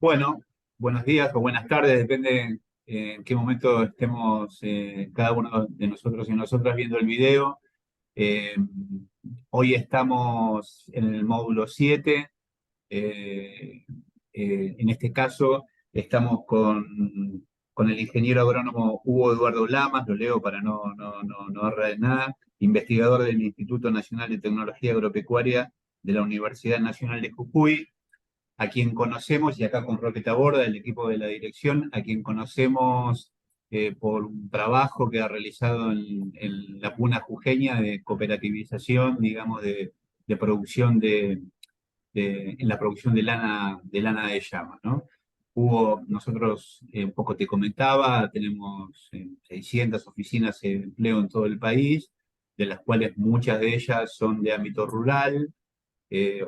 Bueno, buenos días o buenas tardes, depende en qué momento estemos cada uno de nosotros y nosotras viendo el video. Eh, Hoy estamos en el módulo 7. eh, en este caso estamos con el ingeniero agrónomo Hugo Eduardo Lamas, lo leo para no errar en nada, investigador del Instituto Nacional de Tecnología Agropecuaria de la Universidad Nacional de Jujuy, a quien conocemos, y acá con Roqueta Borda, el equipo de la dirección, a quien conocemos por un trabajo que ha realizado en la Puna Jujeña de cooperativización, digamos, de producción en la producción de lana de llama, ¿no? Hubo, nosotros, un poco te comentaba, tenemos 600 oficinas de empleo en todo el país, de las cuales muchas de ellas son de ámbito rural,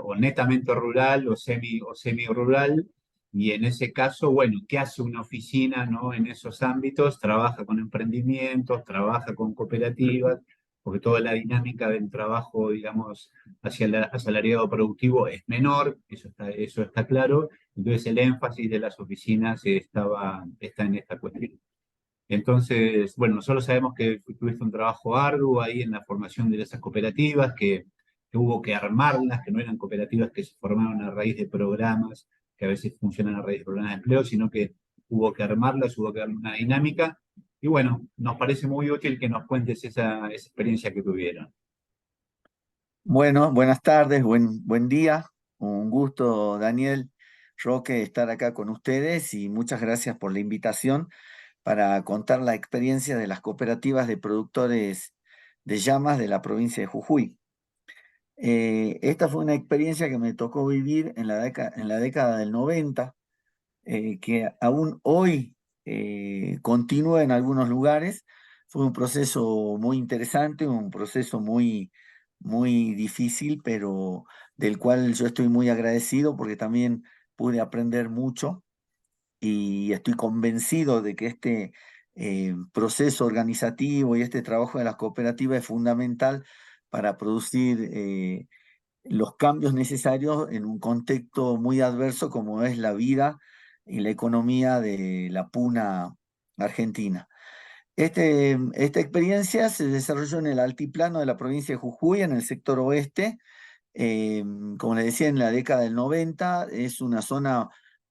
o netamente rural o semi rural, y en ese caso, bueno, ¿qué hace una oficina, no, en esos ámbitos? Trabaja con emprendimientos, trabaja con cooperativas, porque toda la dinámica del trabajo, digamos, hacia el asalariado productivo es menor, eso está claro. Entonces el énfasis de las oficinas está en esta cuestión. Entonces, bueno, nosotros sabemos que tuviste un trabajo arduo ahí en la formación de esas cooperativas, que hubo que armarlas, que no eran cooperativas que se formaron a raíz de programas, que a veces funcionan a raíz de programas de empleo, sino que hubo que armarlas, hubo que darle una dinámica. Y bueno, nos parece muy útil que nos cuentes esa experiencia que tuvieron. Bueno, buenas tardes, buen día. Un gusto, Daniel Roque, estar acá con ustedes y muchas gracias por la invitación para contar la experiencia de las cooperativas de productores de llamas de la provincia de Jujuy. Esta fue una experiencia que me tocó vivir en la década del 90, que aún hoy continúa en algunos lugares. Fue un proceso muy interesante, un proceso muy difícil, pero del cual yo estoy muy agradecido porque también pude aprender mucho y estoy convencido de que este proceso organizativo y este trabajo de las cooperativas es fundamental para producir los cambios necesarios en un contexto muy adverso como es la vida y la economía de la puna argentina. Esta experiencia se desarrolló en el altiplano de la provincia de Jujuy, en el sector oeste. Eh, Como les decía, en la década del 90 es una zona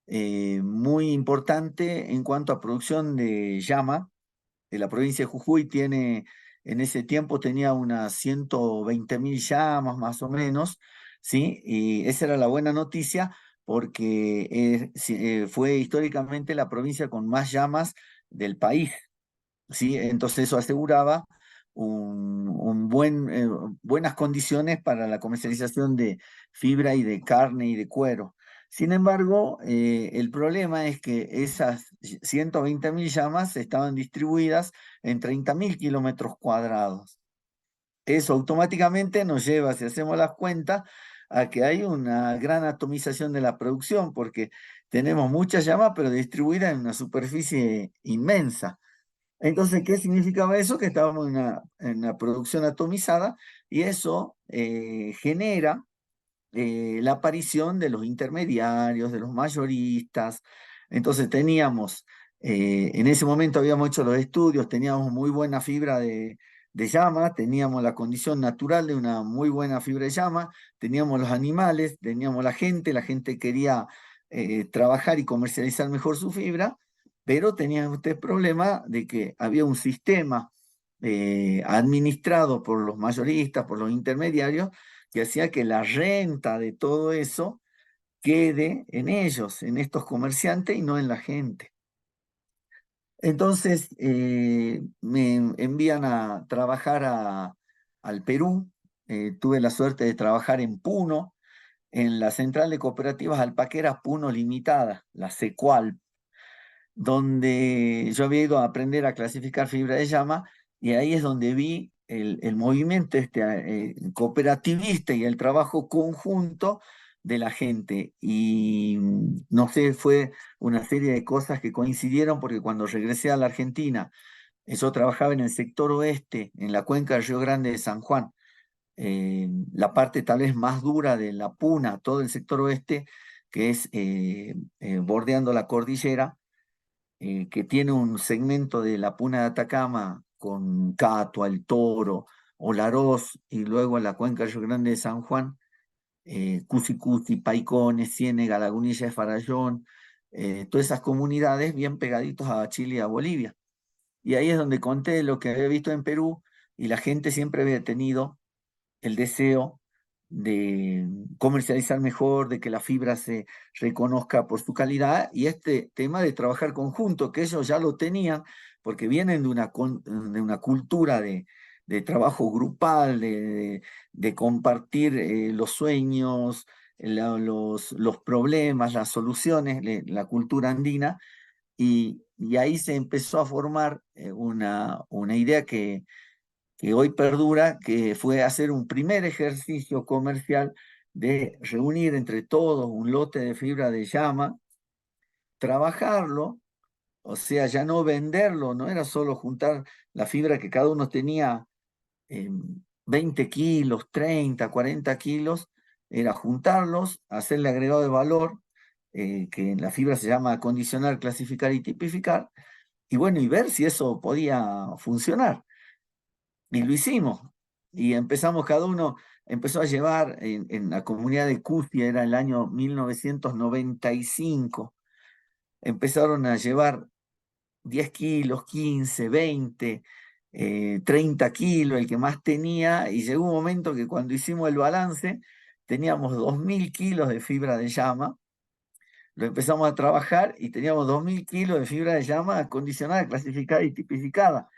muy importante en cuanto a producción de llama. La provincia de Jujuy en ese tiempo tenía unas 120.000 llamas más o menos, ¿sí? Y esa era la buena noticia porque fue históricamente la provincia con más llamas del país, ¿sí? Entonces eso aseguraba buenas condiciones para la comercialización de fibra y de carne y de cuero. Sin embargo, el problema es que esas 120.000 llamas estaban distribuidas en 30.000 kilómetros cuadrados. Eso automáticamente nos lleva, si hacemos las cuentas, a que hay una gran atomización de la producción, porque tenemos muchas llamas, pero distribuidas en una superficie inmensa. Entonces, ¿qué significaba eso? Que estábamos en una producción atomizada y eso genera la aparición de los intermediarios, de los mayoristas. Entonces en ese momento habíamos hecho los estudios, teníamos muy buena fibra de llama, teníamos la condición natural de una muy buena fibra de llama, teníamos los animales, teníamos la gente quería trabajar y comercializar mejor su fibra, pero tenía usted el problema de que había un sistema administrado por los mayoristas, por los intermediarios, que hacía que la renta de todo eso quede en ellos, en estos comerciantes y no en la gente. Entonces me envían a trabajar al Perú. Tuve la suerte de trabajar en Puno, en la central de cooperativas alpaqueras Puno Limitada, la Secual, donde yo había ido a aprender a clasificar fibra de llama y ahí es donde vi el movimiento cooperativista y el trabajo conjunto de la gente. Y no sé, fue una serie de cosas que coincidieron porque cuando regresé a la Argentina, yo trabajaba en el sector oeste, en la cuenca del Río Grande de San Juan, la parte tal vez más dura de la Puna, todo el sector oeste que es bordeando la cordillera, que tiene un segmento de la Puna de Atacama con Catua, El Toro, Olaroz y luego la cuenca Río Grande de San Juan, Cusicuti, Paicones, Ciénega, Lagunilla de Farallón, todas esas comunidades bien pegaditos a Chile y a Bolivia. Y ahí es donde conté lo que había visto en Perú y la gente siempre había tenido el deseo de comercializar mejor, de que la fibra se reconozca por su calidad y este tema de trabajar conjunto, que ellos ya lo tenían porque vienen de una cultura de trabajo grupal, de compartir los sueños, los problemas, las soluciones, la cultura andina, y ahí se empezó a formar una idea que hoy perdura, que fue hacer un primer ejercicio comercial de reunir entre todos un lote de fibra de llama, trabajarlo, o sea, ya no venderlo, no era solo juntar la fibra que cada uno tenía, 20 kilos, 30, 40 kilos, era juntarlos, hacerle agregado de valor, que en la fibra se llama acondicionar, clasificar y tipificar, y bueno, y ver si eso podía funcionar. Y lo hicimos. Y empezamos, cada uno empezó a llevar en la comunidad de Custia, era el año 1995, empezaron a llevar 10 kilos, 15, 20, 30 kilos, el que más tenía, y llegó un momento que cuando hicimos el balance, teníamos 2000 kilos de fibra de llama, lo empezamos a trabajar y teníamos 2000 kilos de fibra de llama acondicionada, clasificada y tipificada,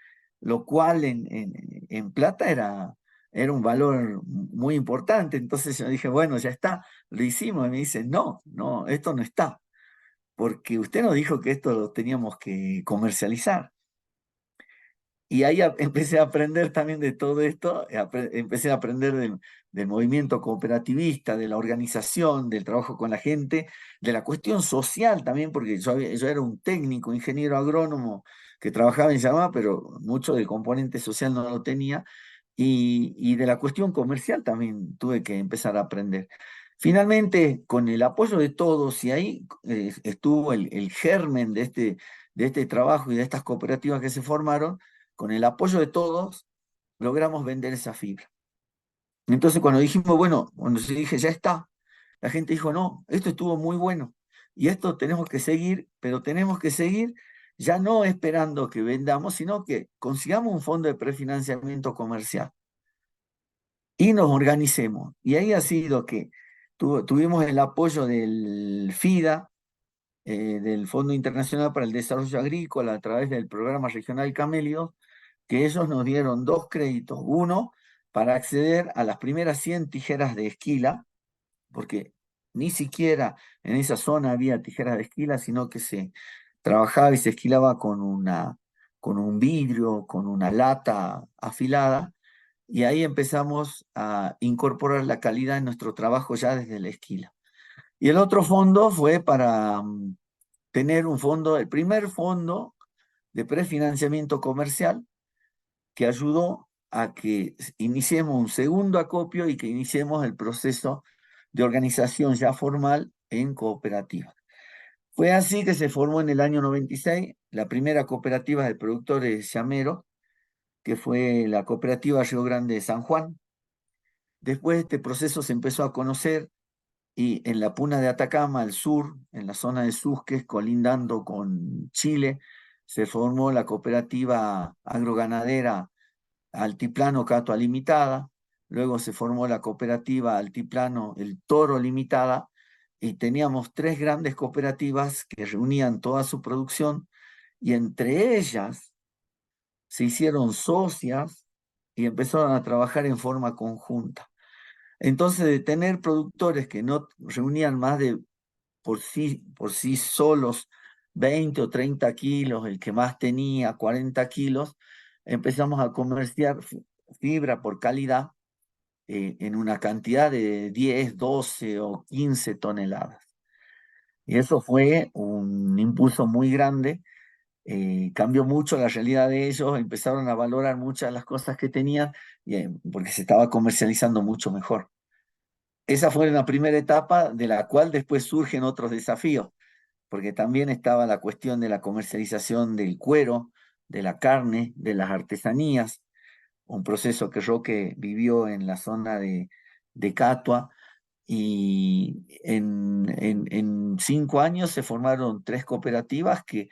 lo cual en plata era un valor muy importante. Entonces yo dije, bueno, ya está, lo hicimos. Y me dice, no, no, esto no está, porque usted nos dijo que esto lo teníamos que comercializar. Y ahí empecé a aprender también de todo esto, empecé a aprender del movimiento cooperativista, de la organización, del trabajo con la gente, de la cuestión social también, porque yo era un técnico, ingeniero agrónomo que trabajaba en Llamá, pero mucho del componente social no lo tenía, y de la cuestión comercial también tuve que empezar a aprender. Finalmente, con el apoyo de todos, y ahí estuvo el germen de este trabajo y de estas cooperativas que se formaron, con el apoyo de todos, logramos vender esa fibra. Entonces, cuando dijimos, bueno, cuando se dije, ya está, la gente dijo, no, esto estuvo muy bueno y esto tenemos que seguir, pero tenemos que seguir ya no esperando que vendamos, sino que consigamos un fondo de prefinanciamiento comercial y nos organicemos. Y ahí ha sido que tuvimos el apoyo del FIDA, del Fondo Internacional para el Desarrollo Agrícola, a través del programa regional Camellios, que ellos nos dieron dos créditos. Uno, para acceder a las primeras 100 tijeras de esquila, porque ni siquiera en esa zona había tijeras de esquila, sino que se trabajaba y se esquilaba con un vidrio, con una lata afilada, y ahí empezamos a incorporar la calidad en nuestro trabajo ya desde la esquila. Y el otro fondo fue para tener un fondo, el primer fondo de prefinanciamiento comercial, que ayudó a que iniciemos un segundo acopio y que iniciemos el proceso de organización ya formal en cooperativa. Fue así que se formó en el año 96 la primera cooperativa de productores llameros, que fue la cooperativa Río Grande de San Juan. Después este proceso se empezó a conocer y en la Puna de Atacama, al sur, en la zona de Susques, colindando con Chile, se formó la cooperativa agroganadera Altiplano Catua Limitada, luego se formó la cooperativa Altiplano El Toro Limitada, y teníamos tres grandes cooperativas que reunían toda su producción, y entre ellas se hicieron socias y empezaron a trabajar en forma conjunta. Entonces, de tener productores que no reunían más de por sí solos 20 o 30 kilos, el que más tenía 40 kilos, empezamos a comerciar fibra por calidad, en una cantidad de 10, 12 o 15 toneladas. Y eso fue un impulso muy grande, cambió mucho la realidad de ellos, empezaron a valorar muchas de las cosas que tenían, porque se estaba comercializando mucho mejor. esa fue la primera etapa de la cual después surgen otros desafíos, porque también estaba la cuestión de la comercialización del cuero, de la carne, de las artesanías, un proceso que Roque vivió en la zona de Catua, y en 5 años se formaron 3 cooperativas que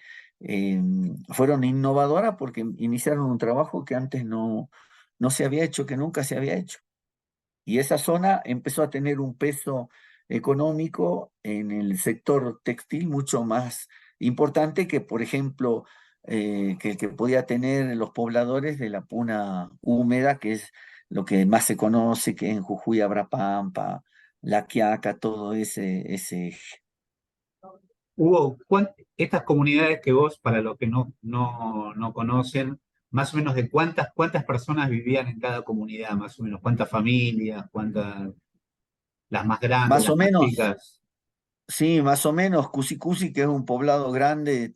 fueron innovadoras porque iniciaron un trabajo que antes no se había hecho, que nunca se había hecho. Y esa zona empezó a tener un peso económico en el sector textil mucho más importante que, por ejemplo, que el que podía tener los pobladores de la puna húmeda, que es lo que más se conoce, que en Jujuy, Abrapampa, La Quiaca, todo ese. Hugo, estas comunidades que vos, para los que no conocen, más o menos de cuántas personas vivían en cada comunidad, más o menos, cuántas familias, las más grandes, Más las o más menos. chicas. Sí, más o menos. Cusicusi, que es un poblado grande,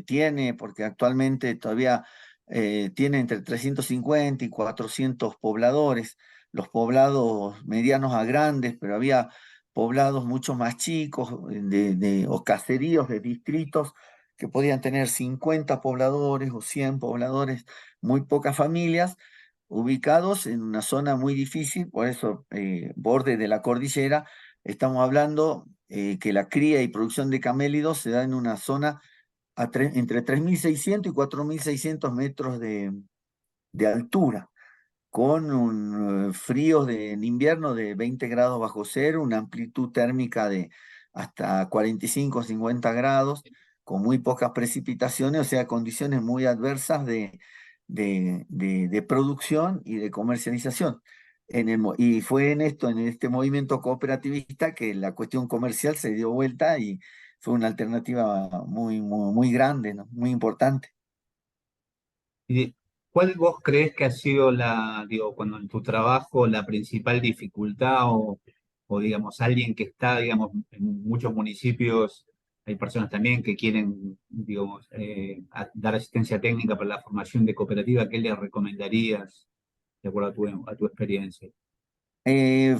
tiene, porque actualmente todavía tiene entre 350 y 400 pobladores, los poblados medianos a grandes, pero había poblados mucho más chicos, o caseríos de distritos que podían tener 50 pobladores o 100 pobladores, muy pocas familias, ubicados en una zona muy difícil, por eso borde de la cordillera. Estamos hablando que la cría y producción de camélidos se da en una zona entre 3.600 y 4.600 metros de altura, con un frío en invierno de 20 grados bajo cero, una amplitud térmica de hasta 45 o 50 grados, con muy pocas precipitaciones, o sea, condiciones muy adversas de producción y de comercialización. Y fue en este movimiento cooperativista, que la cuestión comercial se dio vuelta y fue una alternativa muy grande, ¿no? Muy importante. ¿Y cuál vos crees que ha sido digo, cuando en tu trabajo la principal dificultad o digamos, alguien que está, digamos, en muchos municipios, hay personas también que quieren, digamos, dar asistencia técnica para la formación de cooperativa, ¿qué les recomendarías de acuerdo a tu experiencia?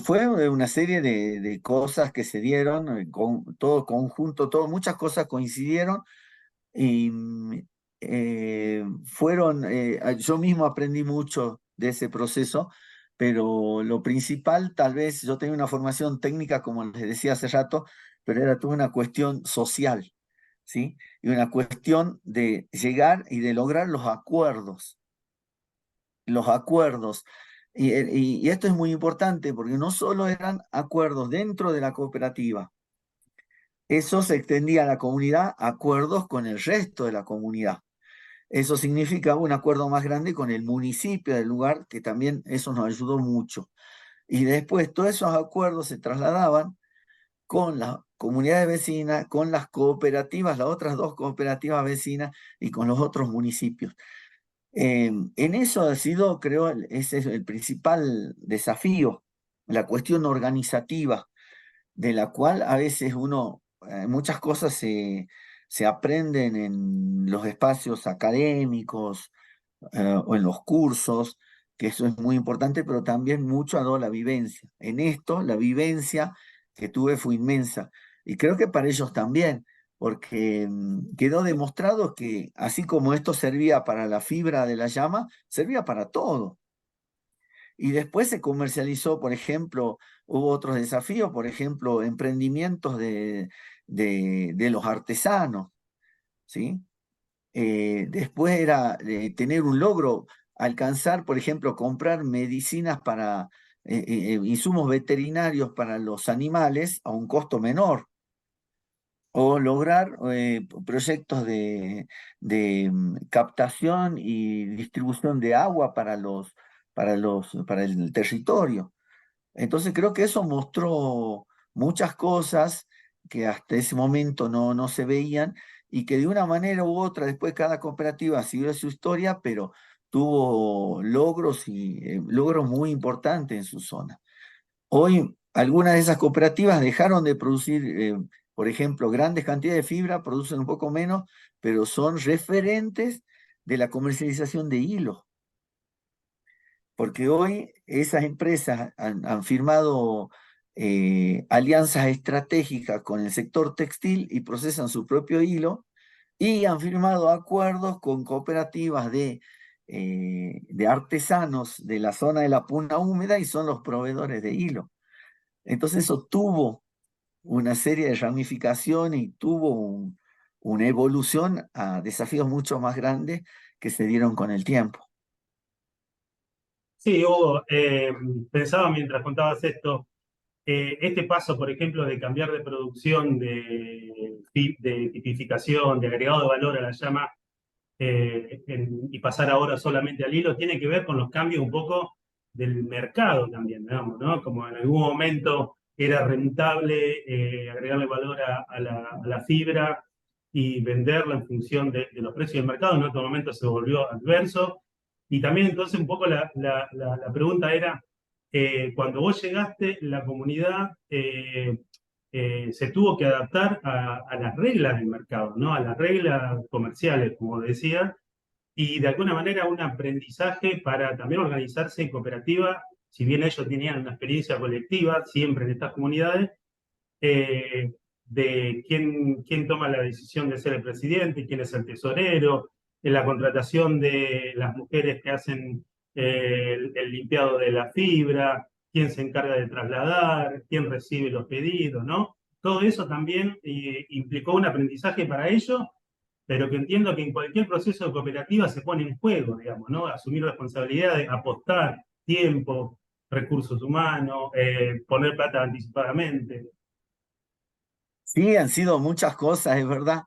Fue una serie de cosas que se dieron, todo conjunto, muchas cosas coincidieron y yo mismo aprendí mucho de ese proceso, pero lo principal, tal vez, yo tenía una formación técnica, como les decía hace rato, pero era toda una cuestión social, ¿sí? Y una cuestión de llegar y de lograr los acuerdos. Y esto es muy importante porque no solo eran acuerdos dentro de la cooperativa, eso se extendía a la comunidad, acuerdos con el resto de la comunidad. Eso significa un acuerdo más grande con el municipio del lugar, que también eso nos ayudó mucho. Y después todos esos acuerdos se trasladaban con las comunidades vecinas, con las cooperativas, las otras dos cooperativas vecinas y con los otros municipios. En eso ha sido, creo, ese es el principal desafío, la cuestión organizativa, de la cual a veces muchas cosas se aprenden en los espacios académicos o en los cursos, que eso es muy importante, pero también mucho ha dado la vivencia. En esto, la vivencia que tuve fue inmensa. Y creo que para ellos también, porque quedó demostrado que así como esto servía para la fibra de la llama, servía para todo. Y después se comercializó, por ejemplo, hubo otros desafíos, por ejemplo, emprendimientos de los artesanos, ¿sí? Después era tener un logro, alcanzar, por ejemplo, comprar medicinas insumos veterinarios para los animales a un costo menor, o lograr proyectos de captación y distribución de agua para el territorio. Entonces creo que eso mostró muchas cosas que hasta ese momento no se veían, y que de una manera u otra después cada cooperativa siguió su historia, pero tuvo logros y logros muy importantes en su zona. Hoy algunas de esas cooperativas dejaron de producir, por ejemplo, grandes cantidades de fibra, producen un poco menos, pero son referentes de la comercialización de hilo, porque hoy esas empresas han firmado alianzas estratégicas con el sector textil y procesan su propio hilo, y han firmado acuerdos con cooperativas de artesanos de la zona de la Puna Húmeda y son los proveedores de hilo. Entonces eso tuvo una serie de ramificaciones y tuvo una evolución a desafíos mucho más grandes que se dieron con el tiempo. Sí, Hugo, pensaba mientras contabas esto, este paso, por ejemplo, de cambiar de producción, de tipificación, de agregado de valor a la llama, y pasar ahora solamente al hilo, tiene que ver con los cambios un poco del mercado también, digamos, ¿no? Como en algún momento era rentable agregarle valor a la fibra y venderla en función de los precios del mercado, en otro momento se volvió adverso. Y también entonces un poco la pregunta era, cuando vos llegaste, la comunidad se tuvo que adaptar a las reglas del mercado, ¿no? A las reglas comerciales, como decía, y de alguna manera un aprendizaje para también organizarse en cooperativa, si bien ellos tenían una experiencia colectiva siempre en estas comunidades, de quién toma la decisión de ser el presidente, quién es el tesorero, en la contratación de las mujeres que hacen el limpiado de la fibra, quién se encarga de trasladar, quién recibe los pedidos, ¿no? Todo eso también implicó un aprendizaje para ellos, pero que entiendo que en cualquier proceso de cooperativa se pone en juego, digamos, ¿no? Asumir responsabilidades, apostar tiempo, recursos humanos, poner plata anticipadamente. Sí, han sido muchas cosas, es verdad.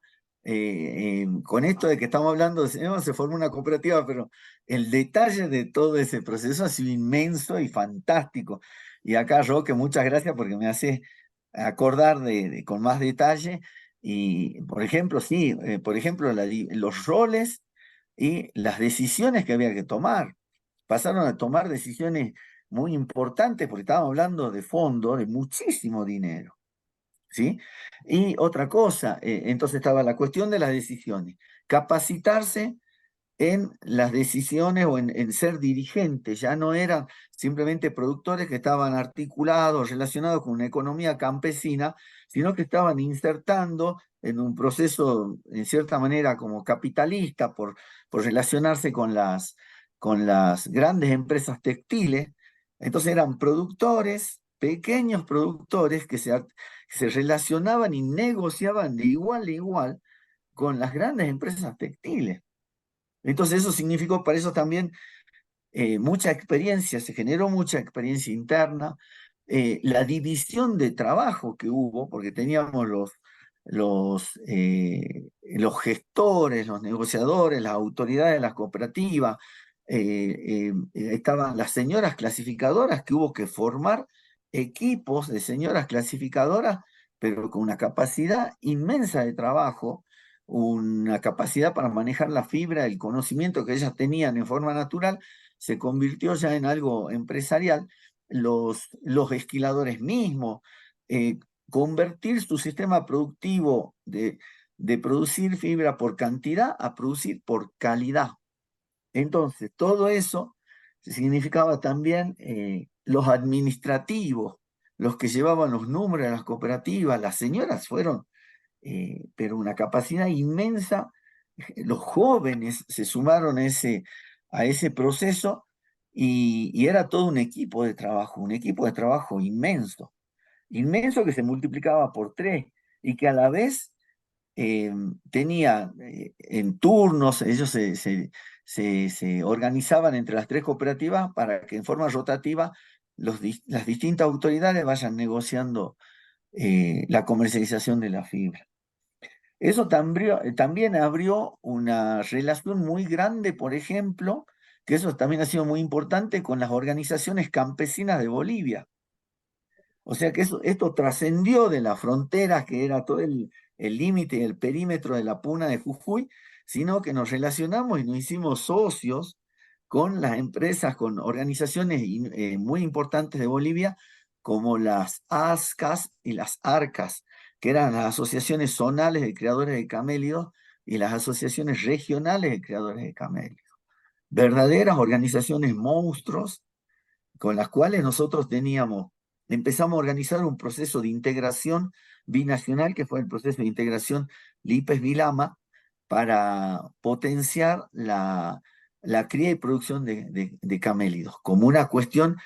Con esto de que estamos hablando, se formó una cooperativa, pero el detalle de todo ese proceso ha sido inmenso y fantástico. Y acá, Roque, muchas gracias porque me hace acordar con más detalle. Y, por ejemplo, sí, por ejemplo, los roles y las decisiones que había que tomar. Pasaron a tomar decisiones muy importantes porque estábamos hablando de fondos, de muchísimo dinero. ¿Sí? Y otra cosa, entonces estaba la cuestión de las decisiones, capacitarse en las decisiones o en ser dirigentes, ya no eran simplemente productores que estaban articulados, relacionados con una economía campesina, sino que estaban insertando en un proceso, en cierta manera, como capitalista, por relacionarse con las grandes empresas textiles. Entonces eran productores, pequeños productores que se relacionaban y negociaban de igual a igual con las grandes empresas textiles. Entonces eso significó para eso también mucha experiencia, se generó mucha experiencia interna, la división de trabajo que hubo, porque teníamos los gestores, los negociadores, las autoridades de las cooperativas, estaban las señoras clasificadoras que hubo que formar equipos de señoras clasificadoras, pero con una capacidad inmensa de trabajo, una capacidad para manejar la fibra, el conocimiento que ellas tenían en forma natural, se convirtió ya en algo empresarial. Los esquiladores mismos, convertir su sistema productivo de producir fibra por cantidad a producir por calidad. Entonces, todo eso significaba también los administrativos, los que llevaban los números de las cooperativas, las señoras fueron, pero una capacidad inmensa. Los jóvenes se sumaron a ese proceso y era todo un equipo de trabajo inmenso, inmenso que se multiplicaba por 3 y que a la vez tenía en turnos, ellos se organizaban entre las 3 cooperativas para que en forma rotativa las distintas autoridades vayan negociando la comercialización de la fibra. Eso también abrió una relación muy grande, por ejemplo, que eso también ha sido muy importante con las organizaciones campesinas de Bolivia. O sea que esto trascendió de las fronteras, que era todo el límite y el perímetro de la Puna de Jujuy, sino que nos relacionamos y nos hicimos socios con las empresas, con organizaciones muy importantes de Bolivia, como las ASCAS y las ARCAS, que eran las asociaciones zonales de creadores de camélidos y las asociaciones regionales de creadores de camélidos. Verdaderas organizaciones monstruos con las cuales nosotros teníamos empezamos a organizar un proceso de integración binacional, que fue el proceso de integración Lipes-Vilama, para potenciar la cría y producción de camélidos, como una cuestión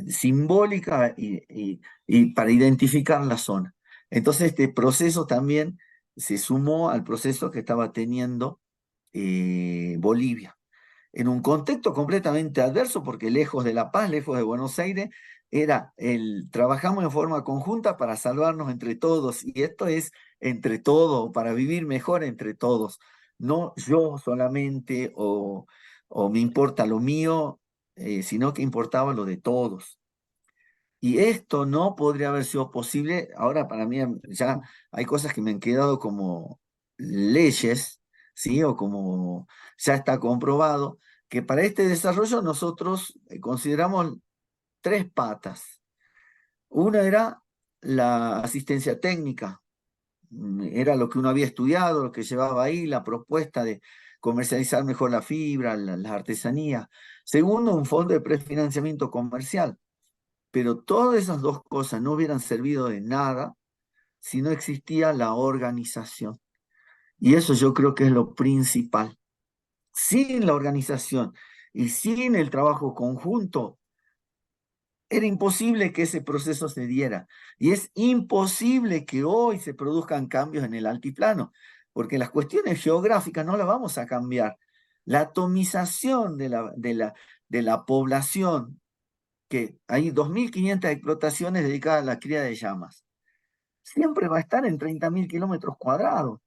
simbólica y para identificar la zona. Entonces este proceso también se sumó al proceso que estaba teniendo Bolivia, en un contexto completamente adverso, porque lejos de La Paz, lejos de Buenos Aires, trabajamos en forma conjunta para salvarnos entre todos, y esto es entre todos, para vivir mejor entre todos, no yo solamente o me importa lo mío, sino que importaba lo de todos. Y esto no podría haber sido posible. Ahora para mí ya hay cosas que me han quedado como leyes, ¿sí? O como ya está comprobado, que para este desarrollo nosotros consideramos tres patas. Una era la asistencia técnica, era lo que uno había estudiado, lo que llevaba ahí, la propuesta de comercializar mejor la fibra, las artesanías. Segundo, un fondo de prefinanciamiento comercial. Pero todas esas dos cosas no hubieran servido de nada si no existía la organización. Y eso yo creo que es lo principal. Sin la organización y sin el trabajo conjunto, era imposible que ese proceso se diera. Y es imposible que hoy se produzcan cambios en el altiplano, porque las cuestiones geográficas no las vamos a cambiar. La atomización de la población, que hay 2.500 explotaciones dedicadas a la cría de llamas, siempre va a estar en 30.000 kilómetros cuadrados.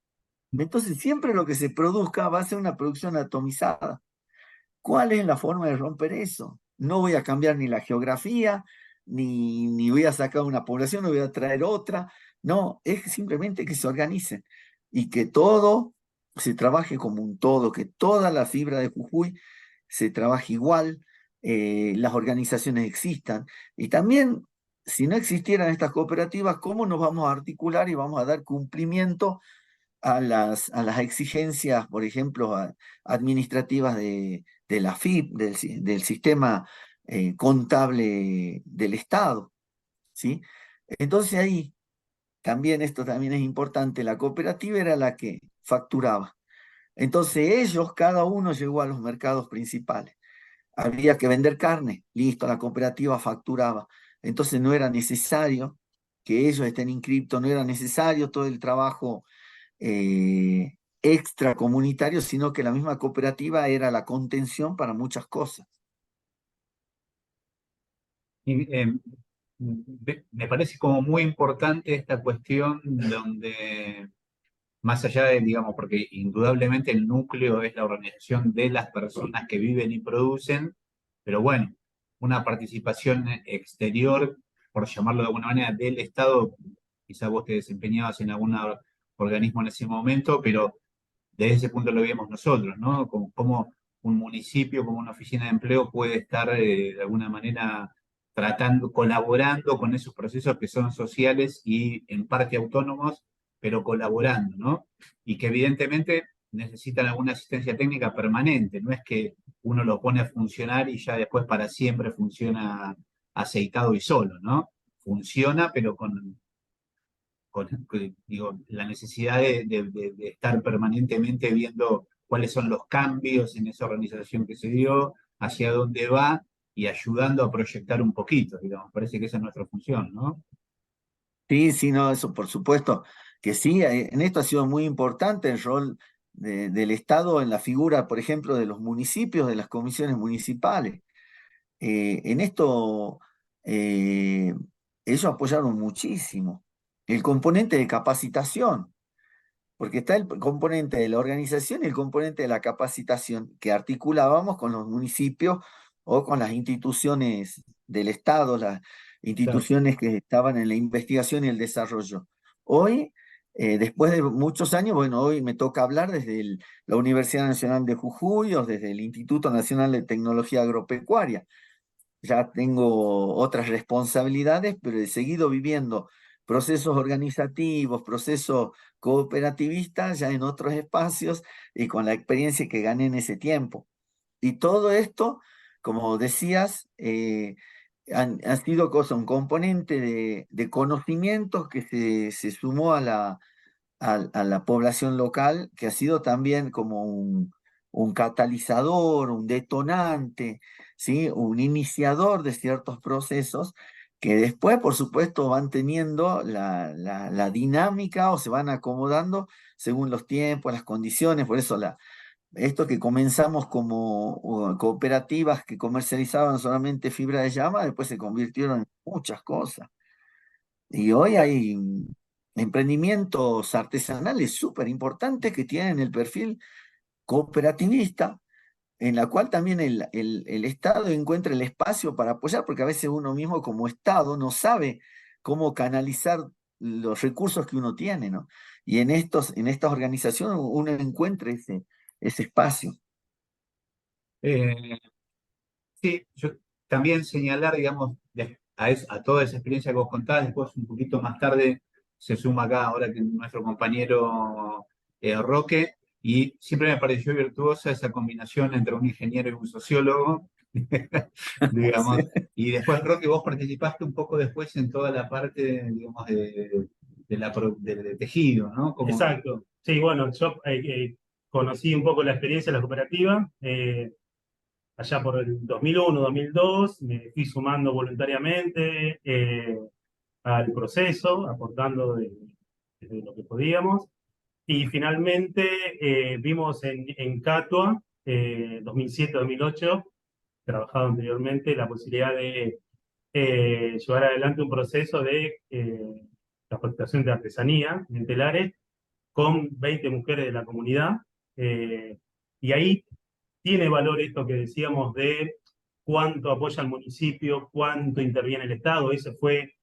Entonces siempre lo que se produzca va a ser una producción atomizada. ¿Cuál es la forma de romper eso? No voy a cambiar ni la geografía, ni voy a sacar una población, no voy a traer otra. No, es simplemente que se organicen y que todo se trabaje como un todo, que toda la fibra de Jujuy se trabaje igual, las organizaciones existan. Y también, si no existieran estas cooperativas, ¿cómo nos vamos a articular y vamos a dar cumplimiento a las exigencias, por ejemplo, administrativas de la FIP, del sistema contable del Estado? ¿Sí? Entonces ahí también, esto también es importante, la cooperativa era la que facturaba. Entonces ellos, cada uno llegó a los mercados principales. Había que vender carne, listo, la cooperativa facturaba. Entonces no era necesario que ellos estén inscriptos, no era necesario todo el trabajo extracomunitario, sino que la misma cooperativa era la contención para muchas cosas. Y, me parece como muy importante esta cuestión donde, más allá de, digamos, porque indudablemente el núcleo es la organización de las personas que viven y producen, pero bueno, una participación exterior, por llamarlo de alguna manera, del Estado, quizá vos te desempeñabas en algún organismo en ese momento, pero desde ese punto lo vemos nosotros, ¿no? Como un municipio, como una oficina de empleo puede estar de alguna manera tratando, colaborando con esos procesos que son sociales y en parte autónomos, pero colaborando, ¿no? Y que evidentemente necesitan alguna asistencia técnica permanente, no es que uno lo pone a funcionar y ya después para siempre funciona aceitado y solo, ¿no? Funciona, pero digo, la necesidad de estar permanentemente viendo cuáles son los cambios en esa organización que se dio, hacia dónde va y ayudando a proyectar un poquito, digamos. Parece que esa es nuestra función, ¿no? Sí, sí, no, eso por supuesto que sí. En esto ha sido muy importante el rol del Estado en la figura, por ejemplo, de los municipios, de las comisiones municipales. En esto eh, ellos apoyaron muchísimo el componente de capacitación, porque está el componente de la organización y el componente de la capacitación que articulábamos con los municipios o con las instituciones del Estado, las Claro. instituciones que estaban en la investigación y el desarrollo. Hoy, después de muchos años, bueno, hoy me toca hablar desde la Universidad Nacional de Jujuy o desde el Instituto Nacional de Tecnología Agropecuaria. Ya tengo otras responsabilidades, pero he seguido viviendo procesos organizativos, procesos cooperativistas ya en otros espacios y con la experiencia que gané en ese tiempo. Y todo esto, como decías, ha sido un componente de conocimientos que se sumó a la población local, que ha sido también como un catalizador, un detonante, ¿sí? Un iniciador de ciertos procesos que después, por supuesto, van teniendo la dinámica o se van acomodando según los tiempos, las condiciones. Por eso esto que comenzamos como cooperativas que comercializaban solamente fibra de llama, después se convirtieron en muchas cosas. Y hoy hay emprendimientos artesanales súper importantes que tienen el perfil cooperativista, en la cual también el Estado encuentra el espacio para apoyar, porque a veces uno mismo como Estado no sabe cómo canalizar los recursos que uno tiene, ¿no? Y en estas organizaciones uno encuentra ese espacio. Eh, sí, yo también señalar, digamos, a toda esa experiencia que vos contabas, después un poquito más tarde se suma acá ahora que nuestro compañero Roque, y siempre me pareció virtuosa esa combinación entre un ingeniero y un sociólogo, digamos, Sí. y después Roque, vos participaste un poco después en toda la parte, digamos, de tejido, ¿no? Como, Exacto. Sí, bueno, yo conocí un poco la experiencia de la cooperativa. Allá por el 2001, 2002, me fui sumando voluntariamente al proceso, aportando de lo que podíamos. Y finalmente vimos en Catua, 2007-2008, trabajado anteriormente, la posibilidad de llevar adelante un proceso de capacitación de artesanía en telares con 20 mujeres de la comunidad. eh, y ahí tiene valor esto que decíamos de cuánto apoya el municipio, cuánto interviene el Estado. Ese fue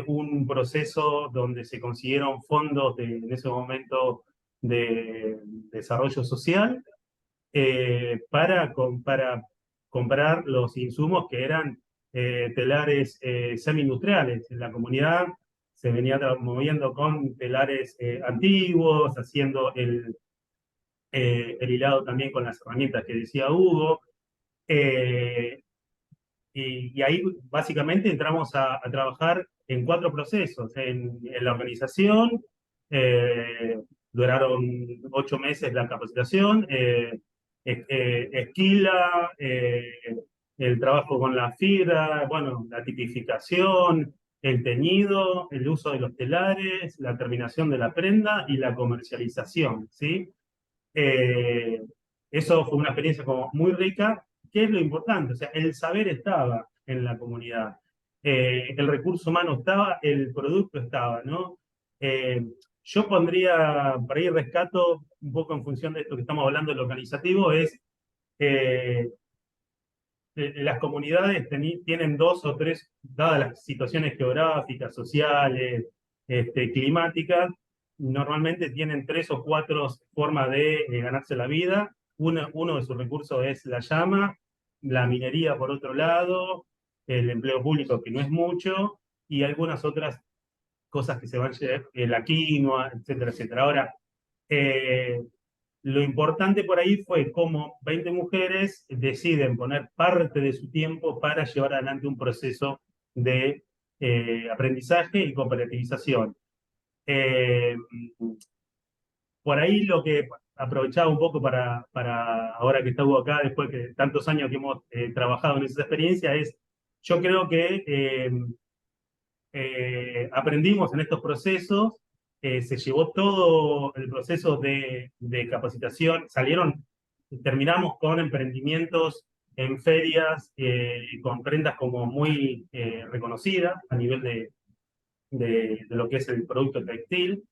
un proceso donde se consiguieron fondos en ese momento de desarrollo social para comprar los insumos que eran telares semi-industriales. En la comunidad se venía moviendo con telares antiguos, haciendo el hilado también con las herramientas que decía Hugo. Eh, y ahí básicamente entramos a trabajar en 4 procesos. En la organización, duraron 8 meses la capacitación, esquila, el trabajo con la fibra, bueno, la tipificación, el teñido, el uso de los telares, la terminación de la prenda y la comercialización, ¿sí? Eh, Eso fue una experiencia como muy rica. ¿Qué es lo importante? O sea, el saber estaba en la comunidad, el recurso humano estaba, el producto estaba, ¿no? Eh, yo pondría, por ahí rescato un poco en función de esto que estamos hablando, del organizativo, es eh, las comunidades tienen 2 o 3, dadas las situaciones geográficas, sociales, climáticas, normalmente tienen 3 o 4 formas de ganarse la vida. Uno de sus recursos es la llama, la minería por otro lado, el empleo público que no es mucho, y algunas otras cosas que se van a llevar, la quinoa, etcétera, etcétera. Ahora, eh, lo importante por ahí fue cómo 20 mujeres deciden poner parte de su tiempo para llevar adelante un proceso de aprendizaje y cooperativización. Eh, por ahí lo que aprovechaba un poco para ahora que estamos acá, después de tantos años que hemos trabajado en esa experiencia, es, yo creo que aprendimos en estos procesos, se llevó todo el proceso de capacitación, terminamos con emprendimientos en ferias, con prendas como muy reconocidas a nivel de lo que es el producto textil.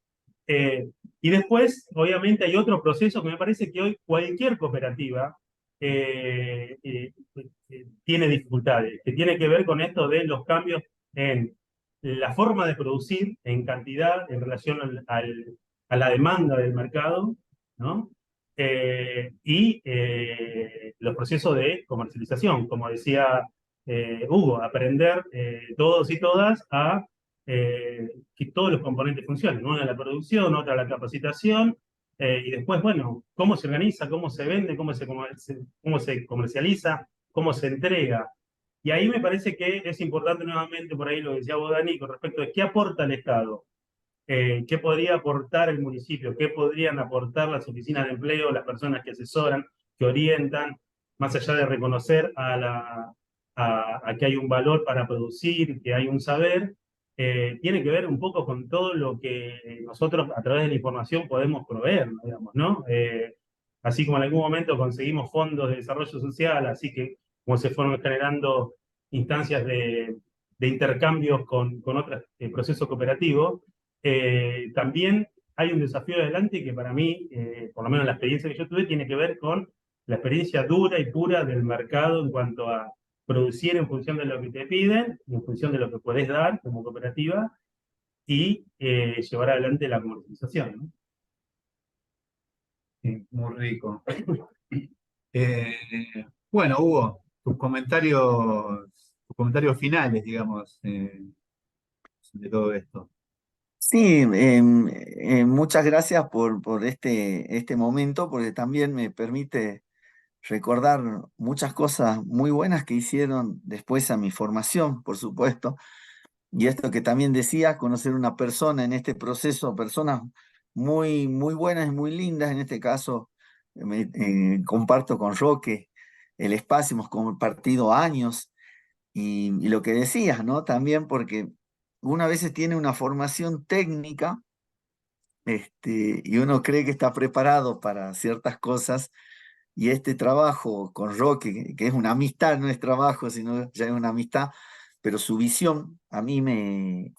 Y después, obviamente, hay otro proceso que me parece que hoy cualquier cooperativa tiene dificultades, que tiene que ver con esto de los cambios en la forma de producir en cantidad en relación a la demanda del mercado, ¿no? Los procesos de comercialización, como decía Hugo, aprender todos y todas a que todos los componentes funcionen, una la producción, otra la capacitación, y después, bueno, cómo se organiza, cómo se vende, cómo se comercializa, cómo se entrega. Y ahí me parece que es importante nuevamente, por ahí lo decía vos, Dani, con respecto a qué aporta el Estado, qué podría aportar el municipio, qué podrían aportar las oficinas de empleo, las personas que asesoran, que orientan, más allá de reconocer a que hay un valor para producir, que hay un saber, tiene que ver un poco con todo lo que nosotros a través de la información podemos proveer, digamos, ¿no? Así como en algún momento conseguimos fondos de desarrollo social, así que como se fueron generando instancias de intercambios con otros procesos cooperativos, también hay un desafío adelante que para mí, por lo menos la experiencia que yo tuve, tiene que ver con la experiencia dura y pura del mercado en cuanto a producir en función de lo que te piden, en función de lo que puedes dar como cooperativa y llevar adelante la comercialización, ¿no? Sí, muy rico. Eh, bueno, Hugo, tus comentarios finales, digamos, de todo esto. Sí, muchas gracias por este momento, porque también me permite recordar muchas cosas muy buenas que hicieron después a mi formación, por supuesto. Y esto que también decía, conocer una persona en este proceso, personas muy, muy buenas y muy lindas. En este caso, comparto con Roque el espacio, hemos compartido años y lo que decías, ¿no? También porque una veces tiene una formación técnica, y uno cree que está preparado para ciertas cosas. Y este trabajo con Roque, que es una amistad, no es trabajo, sino ya es una amistad, pero su visión a mí me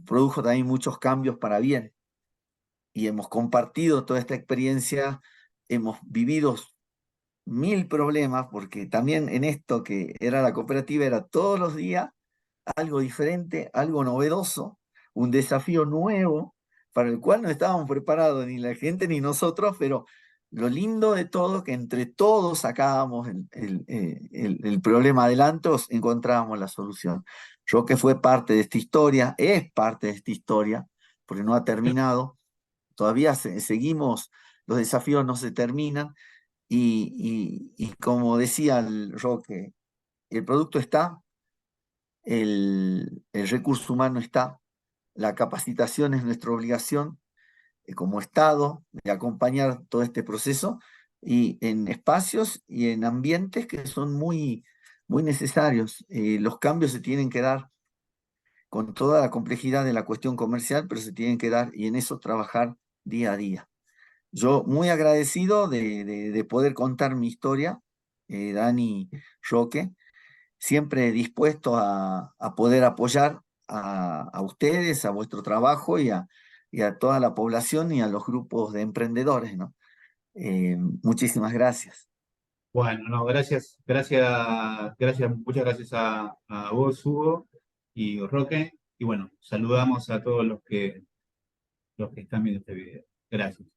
produjo también muchos cambios para bien. Y hemos compartido toda esta experiencia, hemos vivido mil problemas, porque también en esto que era la cooperativa era todos los días algo diferente, algo novedoso, un desafío nuevo para el cual no estábamos preparados ni la gente ni nosotros, pero lo lindo de todo que entre todos sacábamos el problema adelante, encontrábamos la solución. Yo que fue parte de esta historia, es parte de esta historia, porque no ha terminado, todavía seguimos, los desafíos no se terminan, y como decía el Roque, el producto está, el recurso humano está, la capacitación es nuestra obligación como Estado de acompañar todo este proceso y en espacios y en ambientes que son muy, muy necesarios. Los cambios se tienen que dar con toda la complejidad de la cuestión comercial, pero se tienen que dar y en eso trabajar día a día. Yo muy agradecido de poder contar mi historia, Dani, Roque, siempre dispuesto a poder apoyar a ustedes, a vuestro trabajo y a toda la población y a los grupos de emprendedores, ¿no? Muchísimas gracias. Bueno, no, muchas gracias a vos, Hugo y Roque. Y bueno, saludamos a todos los que están viendo este video. Gracias.